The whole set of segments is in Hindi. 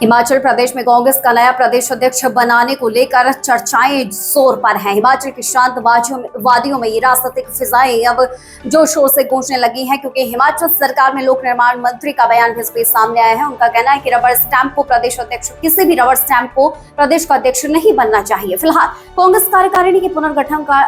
हिमाचल प्रदेश में कांग्रेस का नया प्रदेश अध्यक्ष बनाने को लेकर चर्चाएं जोर पर हैं। हिमाचल की शांत वादियों में ये राजनीतिक फिजाएं अब जोर शोर से गूंजने लगी हैं, क्योंकि हिमाचल सरकार में लोक निर्माण मंत्री का बयान भी इस बीच सामने आया है। उनका कहना है कि रबर स्टैंप को प्रदेश अध्यक्ष, किसी भी रबर स्टैंप को प्रदेश का अध्यक्ष नहीं बनना चाहिए। फिलहाल कांग्रेस कार्यकारिणी के पुनर्गठन का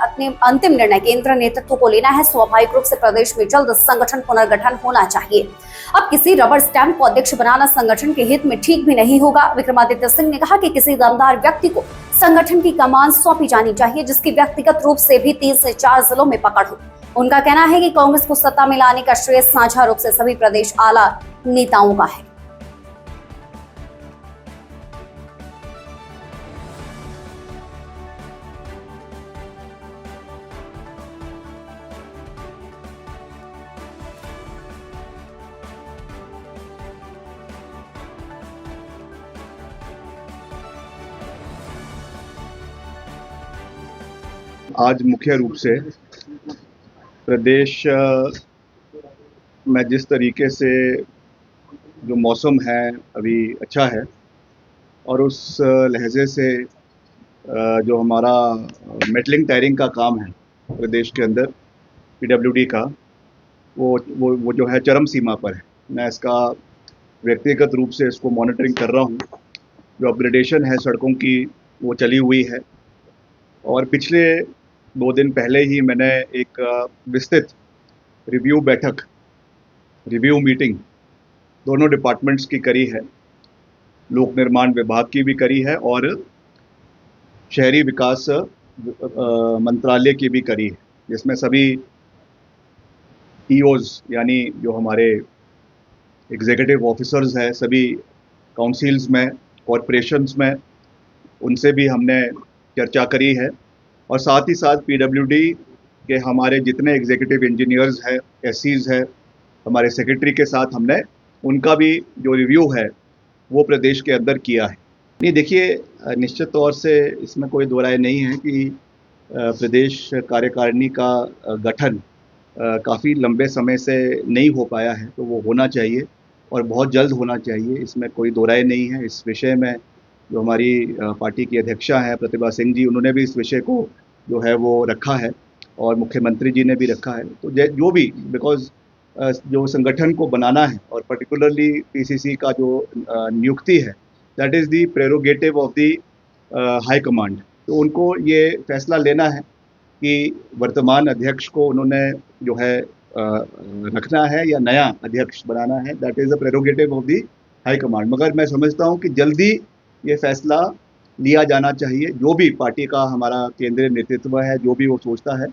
अंतिम निर्णय केंद्र नेतृत्व को लेना है। स्वाभाविक रूप से प्रदेश में जल्द संगठन पुनर्गठन होना चाहिए। अब किसी रबर स्टैंप को अध्यक्ष बनाना संगठन के हित में ठीक भी नहीं होगा। विक्रमादित्य सिंह ने कहा कि किसी दमदार व्यक्ति को संगठन की कमान सौंपी जानी चाहिए, जिसकी व्यक्तिगत रूप से भी 3 से 4 जिलों में पकड़ हो। उनका कहना है कि कांग्रेस को सत्ता में लाने का श्रेय साझा रूप से सभी प्रदेश आला नेताओं का है। आज मुख्य रूप से प्रदेश में जिस तरीके से जो मौसम है अभी अच्छा है, और उस लहजे से जो हमारा मेटलिंग टायरिंग का काम है प्रदेश के अंदर पीडब्ल्यूडी का, वो जो है चरम सीमा पर है। मैं इसका व्यक्तिगत रूप से इसको मॉनिटरिंग कर रहा हूँ। जो अपग्रेडेशन है सड़कों की वो चली हुई है, और पिछले 2 दिन पहले ही मैंने एक विस्तृत रिव्यू मीटिंग दोनों डिपार्टमेंट्स की करी है। लोक निर्माण विभाग की भी करी है और शहरी विकास मंत्रालय की भी करी है, जिसमें सभी ईओज यानी जो हमारे एग्जीक्यूटिव ऑफिसर्स हैं सभी काउंसिल्स में, कॉरपोरेशंस में, उनसे भी हमने चर्चा करी है। और साथ ही साथ पीडब्ल्यूडी के हमारे जितने एग्जीक्यूटिव इंजीनियर्स हैं, एससीज हैं, हमारे सेक्रेटरी के साथ हमने उनका भी जो रिव्यू है वो प्रदेश के अंदर किया है। नहीं, देखिए, निश्चित तौर से इसमें कोई दो राय नहीं है कि प्रदेश कार्यकारिणी का गठन काफ़ी लंबे समय से नहीं हो पाया है, तो वो होना चाहिए और बहुत जल्द होना चाहिए। इसमें कोई दो राय नहीं है। इस विषय में जो हमारी पार्टी की अध्यक्षा हैं प्रतिभा सिंह जी, उन्होंने भी इस विषय को जो है वो रखा है, और मुख्यमंत्री जी ने भी रखा है। तो जो भी, बिकॉज जो संगठन को बनाना है और पर्टिकुलरली पीसीसी का जो नियुक्ति है, that is the prerogative of the high command. तो उनको ये फैसला लेना है कि वर्तमान अध्यक्ष को उन्होंने जो है रखना है या नया अध्यक्ष बनाना है। That is the prerogative of the high command. मगर मैं समझता हूँ कि जल्दी ये फैसला लिया जाना चाहिए। जो भी पार्टी का हमारा केंद्रीय नेतृत्व है, जो भी वो सोचता है,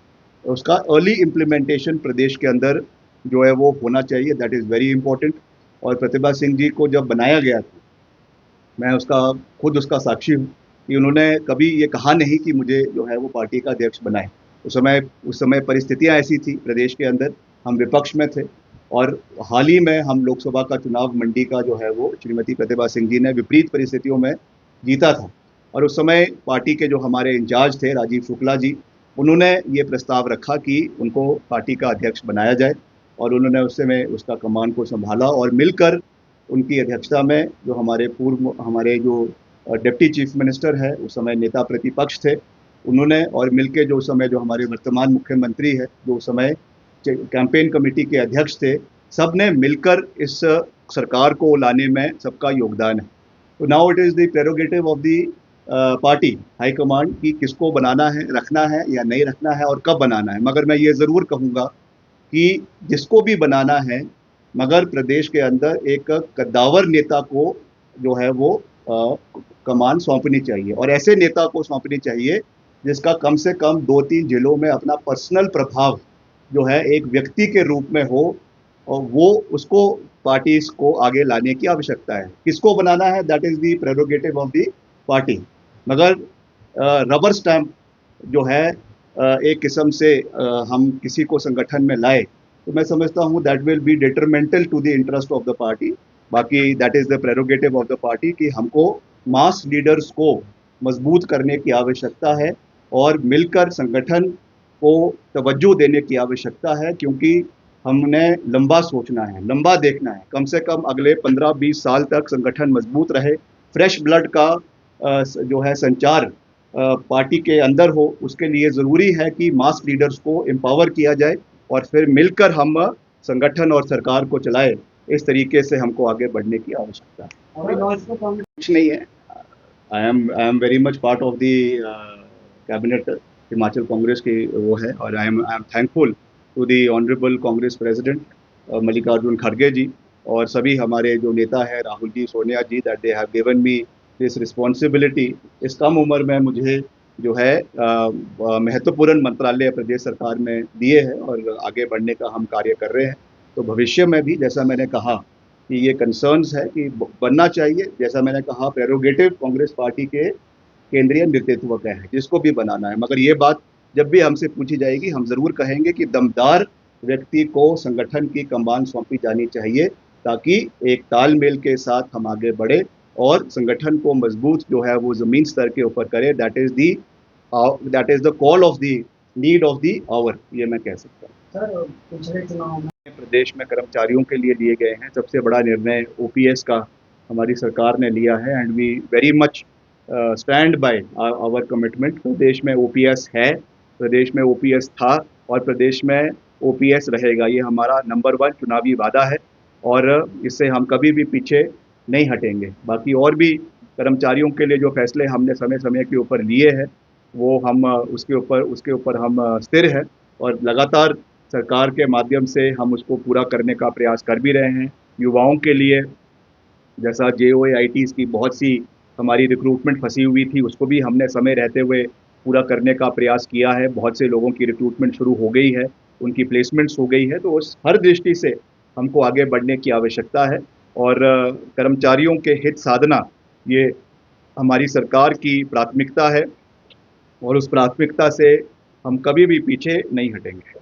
उसका अर्ली इम्प्लीमेंटेशन प्रदेश के अंदर जो है वो होना चाहिए। That is very important. और प्रतिभा सिंह जी को जब बनाया गया था, मैं खुद उसका साक्षी हूँ कि उन्होंने कभी ये कहा नहीं कि मुझे जो है वो पार्टी का अध्यक्ष बनाए। उस समय परिस्थितियाँ ऐसी थी प्रदेश के अंदर, हम विपक्ष में थे, और हाल ही में हम लोकसभा का चुनाव मंडी का जो है वो श्रीमती प्रतिभा सिंह जी ने विपरीत परिस्थितियों में जीता था। और उस समय पार्टी के जो हमारे इंचार्ज थे राजीव शुक्ला जी, उन्होंने ये प्रस्ताव रखा कि उनको पार्टी का अध्यक्ष बनाया जाए, और उन्होंने उस समय उसका कमान को संभाला, और मिलकर उनकी अध्यक्षता में जो हमारे जो डिप्टी चीफ मिनिस्टर है, उस समय नेता प्रतिपक्ष थे, उन्होंने, और मिलकर जो उस समय जो हमारे वर्तमान मुख्यमंत्री है, जो उस समय कैंपेन कमेटी के अध्यक्ष थे, सब ने मिलकर इस सरकार को लाने में सबका योगदान है। तो now it is the prerogative of the party high command कि किसको बनाना है, रखना है या नहीं रखना है, और कब बनाना है। मगर मैं ये ज़रूर कहूँगा कि जिसको भी बनाना है, मगर प्रदेश के अंदर एक कद्दावर नेता को जो है वो कमान सौंपनी चाहिए, और ऐसे नेता को सौंपनी चाहिए जिसका कम से कम 2-3 जिलों में अपना पर्सनल प्रभाव जो है एक व्यक्ति के रूप में हो, और वो उसको पार्टी को आगे लाने की आवश्यकता है। किसको बनाना है, that is the prerogative of the party. मगर रबर स्टैंप जो है एक किस्म से हम किसी को संगठन में लाए, तो मैं समझता हूँ that will be detrimental to the interest of the party. बाकी that is the prerogative of the party कि हमको मास लीडर्स को मजबूत करने की आवश्यकता है, और मिलकर संगठन को तवज्जो देने की आवश्यकता है, क्योंकि हमने लंबा सोचना है, लंबा देखना है। कम से कम अगले 15-20 साल तक संगठन मजबूत रहे, फ्रेश ब्लड का जो है संचार पार्टी के अंदर हो, उसके लिए ज़रूरी है कि मास लीडर्स को एम्पावर किया जाए और फिर मिलकर हम संगठन और सरकार को चलाए। इस तरीके से हमको आगे बढ़ने की आवश्यकता है। कुछ नहीं है। I am very much part of the cabinet Himachal Congress की वो है, और I am thankful to the honourable Congress president Mallikarjun खड़गे जी और सभी हमारे जो नेता हैं Rahul ji, Sonia ji, that they have given me this responsibility. इस कम उम्र में मुझे जो है महत्वपूर्ण मंत्रालय प्रदेश सरकार में दिए हैं और आगे बढ़ने का हम कार्य कर रहे हैं। तो भविष्य में भी जैसा मैंने कहा कि ये कंसर्न्स है कि बनना चाहिए, जैसा मैंने कहा प्रेरोगेटिव कांग्रेस पार्टी के केंद्रीय नेतृत्व का है, जिसको भी बनाना है। मगर ये बात जब भी हमसे पूछी जाएगी हम ज़रूर कहेंगे कि दमदार व्यक्ति को संगठन की कमान सौंपी जानी चाहिए, ताकि एक तालमेल के साथ हम आगे बढ़े और संगठन को मजबूत जो है वो ज़मीन स्तर के ऊपर करे। That is the call of the need of the hour, ये मैं कह सकता हूँ। सर, पिछले चुनाव में प्रदेश में कर्मचारियों के लिए लिए गए हैं सबसे बड़ा निर्णय ओपीएस का हमारी सरकार ने लिया है, and we very much stand by our commitment. प्रदेश में ओपीएस है, प्रदेश में ओपीएस था और प्रदेश में ओपीएस रहेगा। ये हमारा नंबर 1 चुनावी वादा है और इससे हम कभी भी पीछे नहीं हटेंगे। बाकी और भी कर्मचारियों के लिए जो फैसले हमने समय समय के ऊपर लिए हैं वो हम उसके ऊपर हम स्थिर हैं और लगातार सरकार के माध्यम से हम उसको पूरा करने का प्रयास कर भी रहे हैं। युवाओं के लिए जैसा JOAITs की बहुत सी हमारी रिक्रूटमेंट फंसी हुई थी, उसको भी हमने समय रहते हुए पूरा करने का प्रयास किया है। बहुत से लोगों की रिक्रूटमेंट शुरू हो गई है, उनकी प्लेसमेंट्स हो गई है। तो उस हर दृष्टि से हमको आगे बढ़ने की आवश्यकता है और कर्मचारियों के हित साधना ये हमारी सरकार की प्राथमिकता है और उस प्राथमिकता से हम कभी भी पीछे नहीं हटेंगे।